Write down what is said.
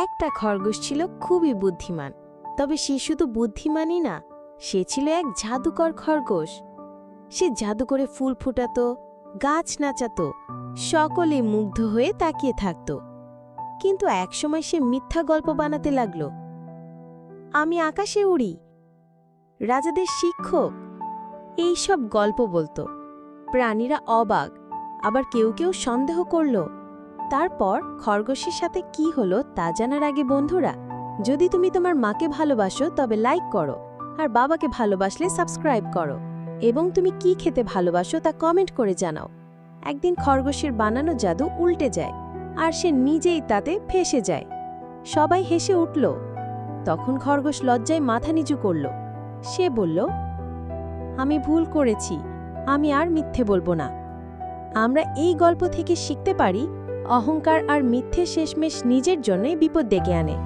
একটা খরগোশ ছিল খুবই বুদ্ধিমান, তবে সে শুধু বুদ্ধিমানই না, সে ছিল এক জাদুকর খরগোশ। সে জাদু করে ফুল ফোটাতো, গাছ নাচাতো, সকলে মুগ্ধ হয়ে তাকিয়ে থাকত। কিন্তু একসময় সে মিথ্যা গল্প বানাতে লাগল। আমি আকাশে উড়ি, রাজাদের শিক্ষক, এই সব গল্প বলতো। প্রাণীরা অবাক, আবার কেউ কেউ সন্দেহ করল। তারপর খরগোশের সাথে কি হলো তা জানার আগে বন্ধুরা, যদি তুমি তোমার মাকে ভালোবাসো তবে লাইক করো, আর বাবাকে ভালোবাসলে সাবস্ক্রাইব করো, এবং তুমি কি খেতে ভালোবাসো তা কমেন্ট করে জানাও। একদিন খরগোশের বানানো জাদু উল্টে যায়, আর সে নিজেই তাতে ফেঁসে যায়। সবাই হেসে উঠল। তখন খরগোশ লজ্জায় মাথা নিচু করল। সে বলল, আমি ভুল করেছি, আমি আর মিথ্যে বলবো না। আমরা এই গল্প থেকে শিখতে পারি, অহংকার আর মিথ্যে শেষমেশ নিজের জন্যই বিপদ ডেকে আনে।